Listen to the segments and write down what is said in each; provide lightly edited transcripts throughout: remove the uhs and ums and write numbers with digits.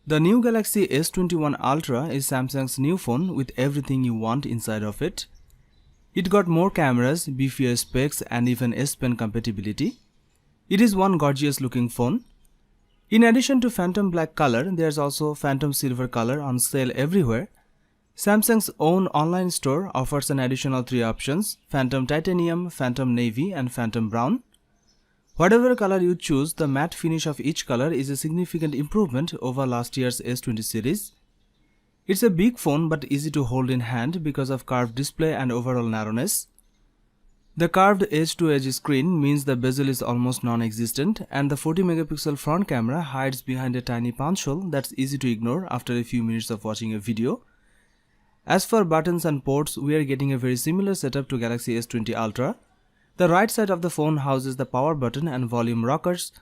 The new Galaxy S21 Ultra is Samsung's new phone with everything you want inside of it. It got more cameras, beefier specs and even S Pen compatibility. It is one gorgeous looking phone. In addition to Phantom Black color, there's also Phantom Silver color on sale everywhere. Samsung's own online store offers an additional 3 options: Phantom Titanium, Phantom Navy and Phantom Brown. Whatever color you choose, the matte finish of each color is a significant improvement over last year's S20 series. It's a big phone but easy to hold in hand because of curved display and overall narrowness. The curved edge-to-edge screen means the bezel is almost non-existent, and the 40-megapixel front camera hides behind a tiny punch hole that's easy to ignore after a few minutes of watching a video. As for buttons and ports, we are getting a very similar setup to Galaxy S20 Ultra. The right side of the phone houses the power button and volume rockers.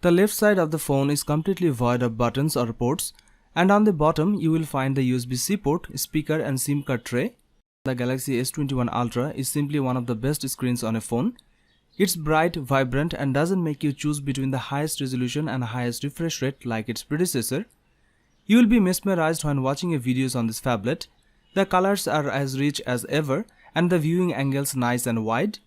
The left side of the phone is completely void of buttons or ports, and on the bottom you will find the USB-C port, speaker and SIM card tray. The Galaxy S21 Ultra is simply one of the best screens on a phone. It's bright, vibrant and doesn't make you choose between the highest resolution and highest refresh rate like its predecessor. You will be mesmerized when watching videos on this phablet. The colors are as rich as ever and the viewing angles nice and wide.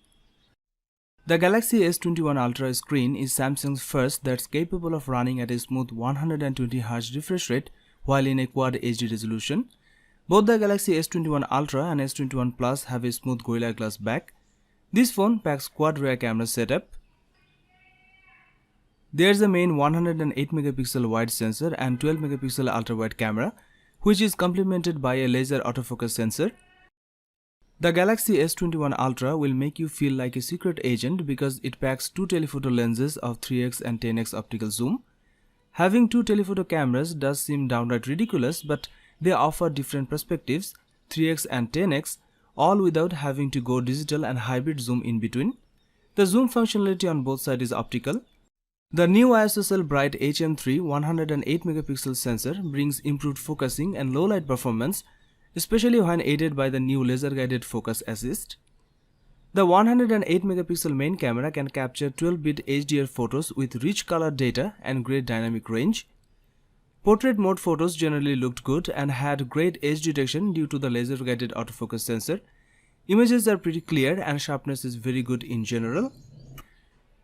The Galaxy S21 Ultra screen is Samsung's first that's capable of running at a smooth 120Hz refresh rate while in a Quad HD resolution. Both the Galaxy S21 Ultra and S21 Plus have a smooth Gorilla Glass back. This phone packs quad rear camera setup. There's a main 108-megapixel wide sensor and 12-megapixel ultra-wide camera, which is complemented by a laser autofocus sensor. The Galaxy S21 Ultra will make you feel like a secret agent because it packs 2 telephoto lenses of 3x and 10x optical zoom. Having 2 telephoto cameras does seem downright ridiculous, but they offer different perspectives, 3x and 10x, all without having to go digital and hybrid zoom in between. The zoom functionality on both sides is optical. The new ISOCELL Bright HM3 108-megapixel sensor brings improved focusing and low light performance, especially when aided by the new laser-guided focus assist. The 108-megapixel main camera can capture 12-bit HDR photos with rich color data and great dynamic range. Portrait mode photos generally looked good and had great edge detection due to the laser-guided autofocus sensor. Images are pretty clear and sharpness is very good in general.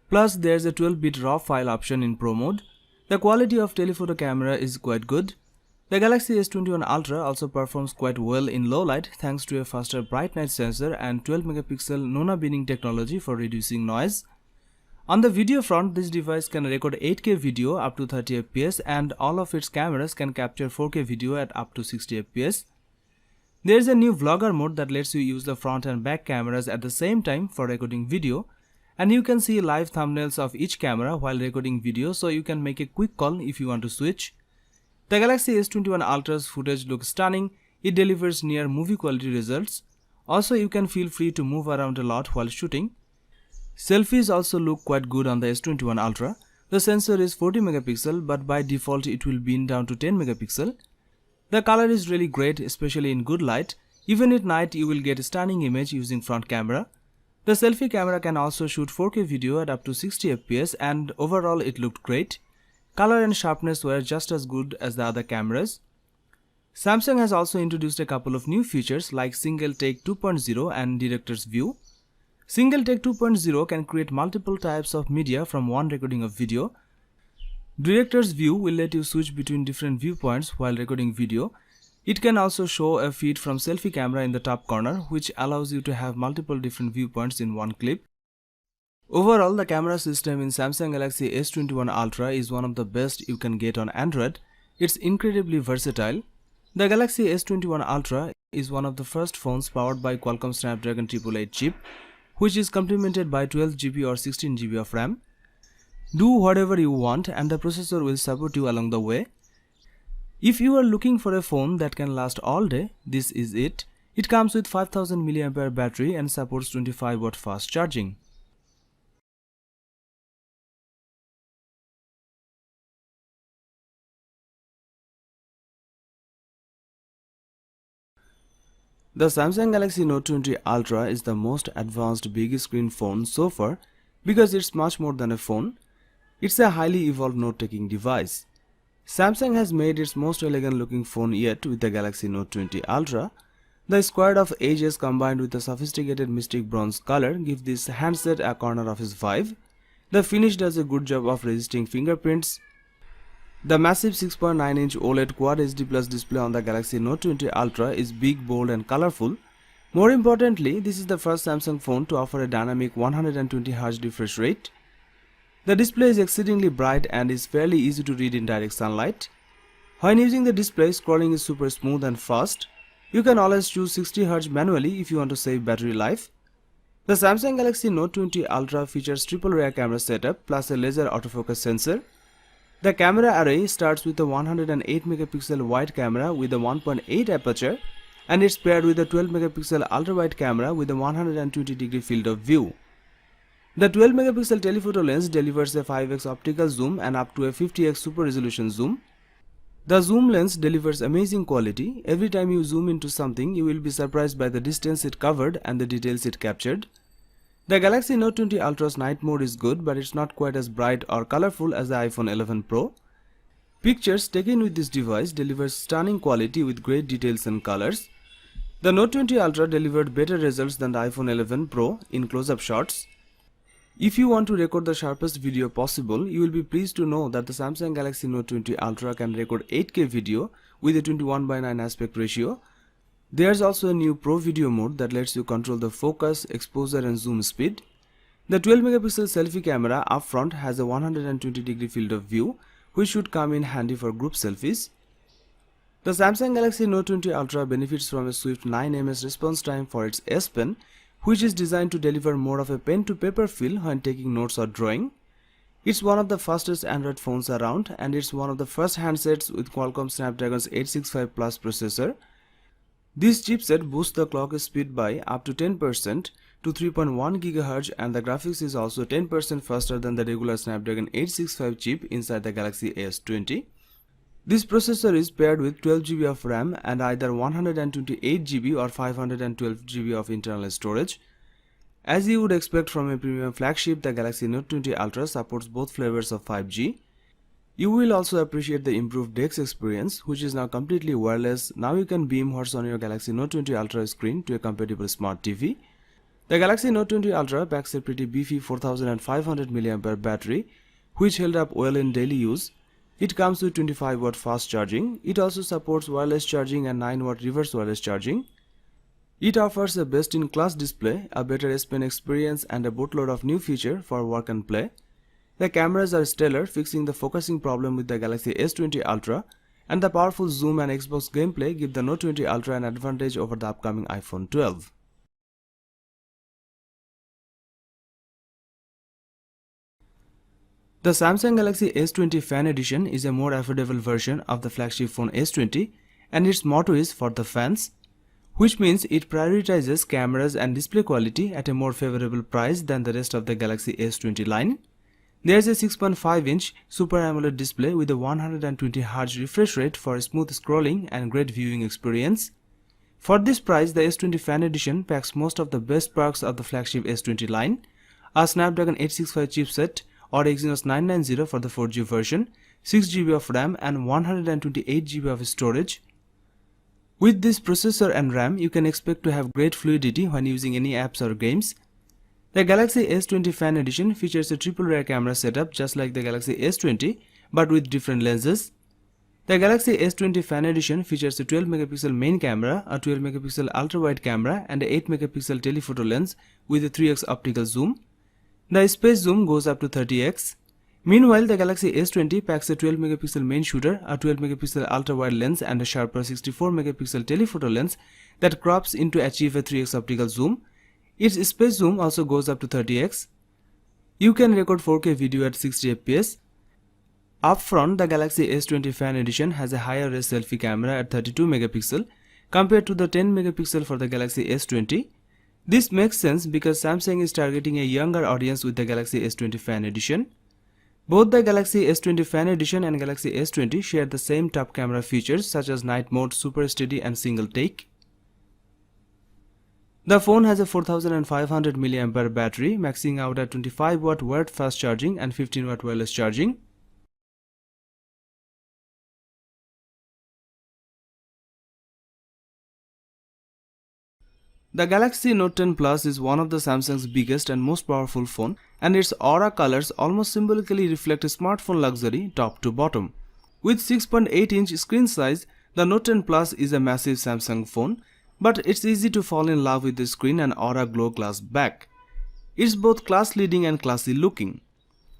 Plus, there's a 12-bit RAW file option in Pro mode. The quality of telephoto camera is quite good. The Galaxy S21 Ultra also performs quite well in low light thanks to a faster bright night sensor and 12-megapixel Nona binning technology for reducing noise. On the video front, this device can record 8K video up to 30 fps and all of its cameras can capture 4K video at up to 60 fps. There is a new vlogger mode that lets you use the front and back cameras at the same time for recording video, and you can see live thumbnails of each camera while recording video, so you can make a quick call if you want to switch. The Galaxy S21 Ultra's footage looks stunning. It delivers near movie quality results. Also, you can feel free to move around a lot while shooting. Selfies also look quite good on the S21 Ultra. The sensor is 40 megapixel, but by default it will bin down to 10 megapixel. The color is really great, especially in good light. Even at night you will get a stunning image using front camera. The selfie camera can also shoot 4K video at up to 60 fps and overall it looked great. Color and sharpness were just as good as the other cameras. Samsung has also introduced a couple of new features like Single Take 2.0 and Director's View. Single Take 2.0 can create multiple types of media from one recording of video. Director's View will let you switch between different viewpoints while recording video. It can also show a feed from selfie camera in the top corner, which allows you to have multiple different viewpoints in one clip. Overall, the camera system in Samsung Galaxy S21 Ultra is one of the best you can get on Android. It's incredibly versatile. The Galaxy S21 Ultra is one of the first phones powered by Qualcomm Snapdragon 888 chip, which is complemented by 12GB or 16GB of RAM. Do whatever you want and the processor will support you along the way. If you are looking for a phone that can last all day, this is it. It comes with 5000 mAh battery and supports 25W fast charging. The Samsung Galaxy Note 20 Ultra is the most advanced big screen phone so far because it's much more than a phone. It's a highly evolved note-taking device. Samsung has made its most elegant looking phone yet with the Galaxy Note 20 Ultra. The squared of edges combined with the sophisticated mystic bronze color give this handset a corner office vibe. The finish does a good job of resisting fingerprints. The massive 6.9-inch OLED Quad HD Plus display on the Galaxy Note 20 Ultra is big, bold and colorful. More importantly, this is the first Samsung phone to offer a dynamic 120Hz refresh rate. The display is exceedingly bright and is fairly easy to read in direct sunlight. When using the display, scrolling is super smooth and fast. You can always choose 60Hz manually if you want to save battery life. The Samsung Galaxy Note 20 Ultra features triple rear camera setup plus a laser autofocus sensor. The camera array starts with a 108MP wide camera with a 1.8 aperture and it's paired with a 12MP ultra-wide camera with a 120° field of view. The 12MP telephoto lens delivers a 5x optical zoom and up to a 50x super resolution zoom. The zoom lens delivers amazing quality. Every time you zoom into something, you will be surprised by the distance it covered and the details it captured. The Galaxy Note 20 Ultra's night mode is good, but it's not quite as bright or colorful as the iPhone 11 Pro. Pictures taken with this device delivers stunning quality with great details and colors. The Note 20 Ultra delivered better results than the iPhone 11 Pro in close-up shots. If you want to record the sharpest video possible, you will be pleased to know that the Samsung Galaxy Note 20 Ultra can record 8K video with a 21:9 aspect ratio. There's also a new Pro Video mode that lets you control the focus, exposure and zoom speed. The 12MP selfie camera up front has a 120° field of view, which should come in handy for group selfies. The Samsung Galaxy Note 20 Ultra benefits from a swift 9ms response time for its S Pen, which is designed to deliver more of a pen-to-paper feel when taking notes or drawing. It's one of the fastest Android phones around and it's one of the first handsets with Qualcomm Snapdragon's 865 Plus processor. This chipset boosts the clock speed by up to 10% to 3.1 GHz and the graphics is also 10% faster than the regular Snapdragon 865 chip inside the Galaxy S20. This processor is paired with 12GB of RAM and either 128GB or 512GB of internal storage. As you would expect from a premium flagship, the Galaxy Note 20 Ultra supports both flavors of 5G. You will also appreciate the improved DeX experience, which is now completely wireless. Now you can beam what's on your Galaxy Note 20 Ultra screen to a compatible smart TV. The Galaxy Note 20 Ultra packs a pretty beefy 4500 mAh battery, which held up well in daily use. It comes with 25W fast charging. It also supports wireless charging and 9W reverse wireless charging. It offers a best-in-class display, a better S Pen experience and a boatload of new features for work and play. The cameras are stellar, fixing the focusing problem with the Galaxy S20 Ultra, and the powerful zoom and Xbox gameplay give the Note 20 Ultra an advantage over the upcoming iPhone 12. The Samsung Galaxy S20 Fan Edition is a more affordable version of the flagship phone S20 and its motto is "For the Fans", which means it prioritizes cameras and display quality at a more favorable price than the rest of the Galaxy S20 line. There is a 6.5-inch Super AMOLED display with a 120Hz refresh rate for smooth scrolling and great viewing experience. For this price, the S20 Fan Edition packs most of the best perks of the flagship S20 line: a Snapdragon 865 chipset or Exynos 990 for the 4G version, 6GB of RAM and 128GB of storage. With this processor and RAM, you can expect to have great fluidity when using any apps or games. The Galaxy S20 Fan Edition features a triple rear camera setup just like the Galaxy S20 but with different lenses. The Galaxy S20 Fan Edition features a 12MP main camera, a 12MP ultra-wide camera and a 8MP telephoto lens with a 3x optical zoom. The space zoom goes up to 30x. Meanwhile, the Galaxy S20 packs a 12MP main shooter, a 12MP ultra-wide lens and a sharper 64MP telephoto lens that crops in to achieve a 3x optical zoom. Its space zoom also goes up to 30x. You can record 4K video at 60fps. Up front, the Galaxy S20 Fan Edition has a higher res selfie camera at 32MP compared to the 10MP for the Galaxy S20. This makes sense because Samsung is targeting a younger audience with the Galaxy S20 Fan Edition. Both the Galaxy S20 Fan Edition and Galaxy S20 share the same top camera features such as night mode, super steady and single take. The phone has a 4500 mAh battery, maxing out at 25W wired fast charging and 15W wireless charging. The Galaxy Note 10 Plus is one of the Samsung's biggest and most powerful phone, and its aura colors almost symbolically reflect smartphone luxury top to bottom. With 6.8-inch screen size, the Note 10 Plus is a massive Samsung phone, but it's easy to fall in love with the screen and aura glow glass back. It's both class-leading and classy looking.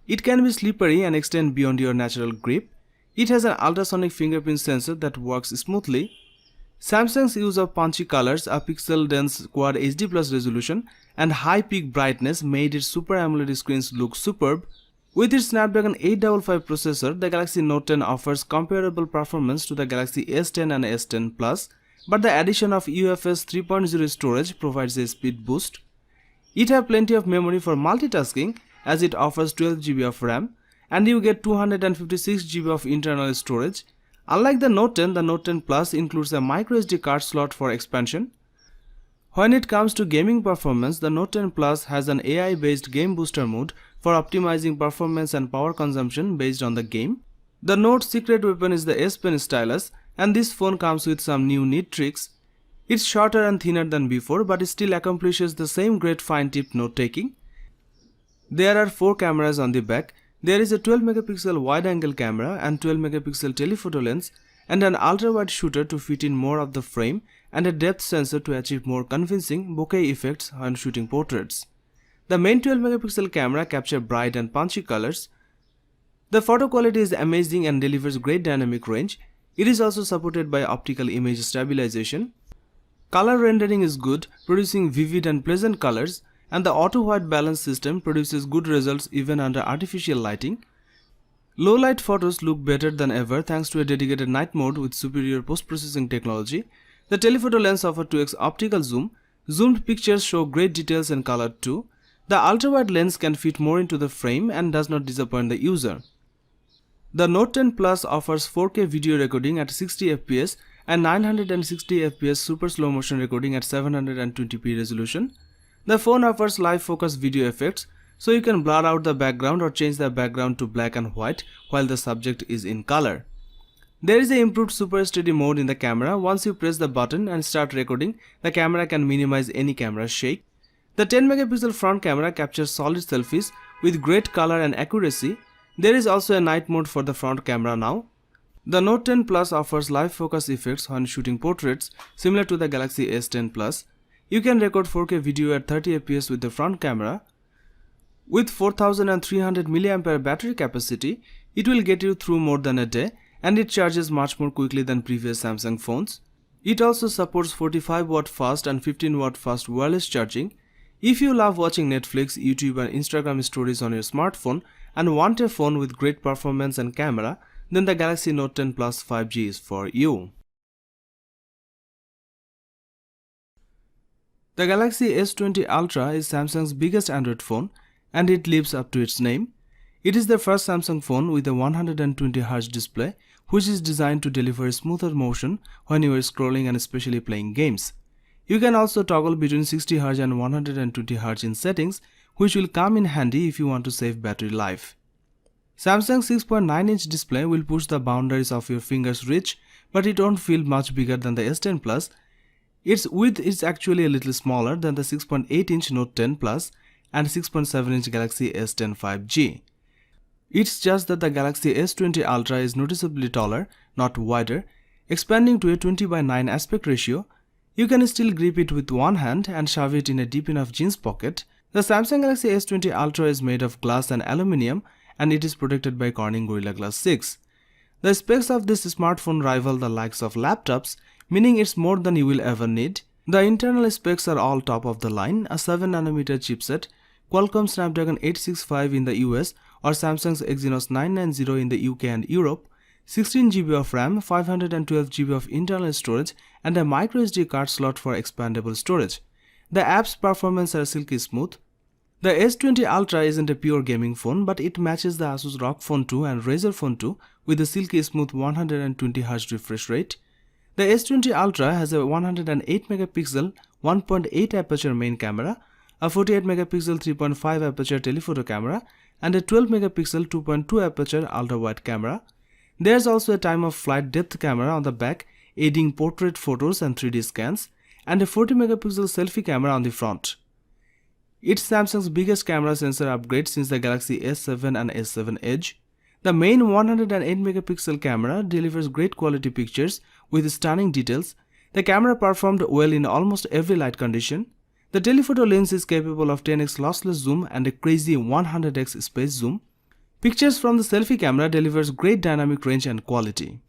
It can be slippery and extend beyond your natural grip. It has an ultrasonic fingerprint sensor that works smoothly. Samsung's use of punchy colors, a pixel-dense Quad HD Plus resolution, and high peak brightness made its Super AMOLED screens look superb. With its Snapdragon 855 processor, the Galaxy Note 10 offers comparable performance to the Galaxy S10 and S10 Plus, but the addition of UFS 3.0 storage provides a speed boost. It has plenty of memory for multitasking, as it offers 12 GB of RAM, and you get 256 GB of internal storage. Unlike the Note 10, the Note 10 Plus includes a microSD card slot for expansion. When it comes to gaming performance, the Note 10 Plus has an AI-based game booster mode for optimizing performance and power consumption based on the game. The Note's secret weapon is the S Pen stylus, and this phone comes with some new neat tricks. It's shorter and thinner than before, but it still accomplishes the same great fine-tip note-taking. There are 4 cameras on the back. There is a 12-megapixel wide-angle camera and 12-megapixel telephoto lens, and an ultra-wide shooter to fit in more of the frame, and a depth sensor to achieve more convincing bokeh effects when shooting portraits. The main 12-megapixel camera captures bright and punchy colors. The photo quality is amazing and delivers great dynamic range. It is also supported by optical image stabilization. Color rendering is good, producing vivid and pleasant colors, and the auto-white balance system produces good results even under artificial lighting. Low-light photos look better than ever thanks to a dedicated night mode with superior post-processing technology. The telephoto lens offers 2x optical zoom. Zoomed pictures show great details and color too. The ultra-wide lens can fit more into the frame and does not disappoint the user. The Note 10 Plus offers 4K video recording at 60 fps and 960 fps super slow motion recording at 720p resolution. The phone offers live focus video effects, so you can blur out the background or change the background to black and white while the subject is in color. There is an improved super steady mode in the camera. Once you press the button and start recording, the camera can minimize any camera shake. The 10-megapixel front camera captures solid selfies with great color and accuracy. There is also a night mode for the front camera now. The Note 10 Plus offers live focus effects when shooting portraits, similar to the Galaxy S10 Plus. You can record 4K video at 30 fps with the front camera. With 4300 mAh battery capacity, it will get you through more than a day, and it charges much more quickly than previous Samsung phones. It also supports 45W fast and 15W fast wireless charging. If you love watching Netflix, YouTube and Instagram stories on your smartphone and want a phone with great performance and camera, then the Galaxy Note 10 Plus 5G is for you. The Galaxy S20 Ultra is Samsung's biggest Android phone, and it lives up to its name. It is the first Samsung phone with a 120Hz display, which is designed to deliver smoother motion when you are scrolling and especially playing games. You can also toggle between 60Hz and 120Hz in settings, which will come in handy if you want to save battery life. Samsung's 6.9-inch display will push the boundaries of your finger's reach, but it won't feel much bigger than the S10 Plus. Its width is actually a little smaller than the 6.8-inch Note 10 Plus and 6.7-inch Galaxy S10 5G. It's just that the Galaxy S20 Ultra is noticeably taller, not wider, expanding to a 20:9 aspect ratio. You can still grip it with one hand and shove it in a deep enough jeans pocket. The Samsung Galaxy S20 Ultra is made of glass and aluminium, and it is protected by Corning Gorilla Glass 6. The specs of this smartphone rival the likes of laptops, meaning it's more than you will ever need. The internal specs are all top of the line: a 7nm chipset, Qualcomm Snapdragon 865 in the US or Samsung's Exynos 990 in the UK and Europe, 16GB of RAM, 512GB of internal storage, and a microSD card slot for expandable storage. The app's performance are silky smooth. The S20 Ultra isn't a pure gaming phone, but it matches the Asus ROG Phone 2 and Razer Phone 2 with a silky smooth 120Hz refresh rate. The S20 Ultra has a 108MP 1.8 aperture main camera, a 48MP 3.5 aperture telephoto camera, and a 12MP 2.2 aperture ultra-wide camera. There's also a time-of-flight depth camera on the back, aiding portrait photos and 3D scans, and a 40 megapixel selfie camera on the front. It's Samsung's biggest camera sensor upgrade since the Galaxy S7 and S7 Edge. The main 108 megapixel camera delivers great quality pictures with stunning details. The camera performed well in almost every light condition. The telephoto lens is capable of 10x lossless zoom and a crazy 100x space zoom. Pictures from the selfie camera delivers great dynamic range and quality.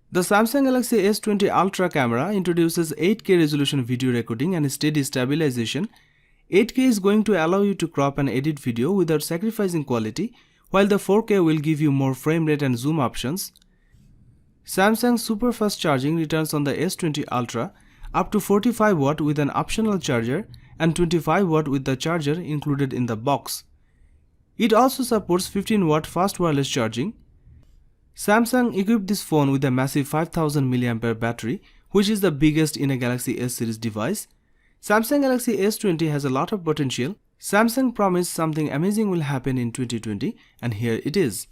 The Samsung Galaxy S20 Ultra camera introduces 8K resolution video recording and steady stabilization. 8K is going to allow you to crop and edit video without sacrificing quality, while the 4K will give you more frame rate and zoom options. Samsung super fast charging returns on the S20 Ultra, up to 45 watt with an optional charger and 25 watt with the charger included in the box. It also supports 15 watt fast wireless charging. Samsung equipped this phone with a massive 5000 mAh battery, which is the biggest in a Galaxy S series device. Samsung Galaxy S20 has a lot of potential. Samsung promised something amazing will happen in 2020, and here it is.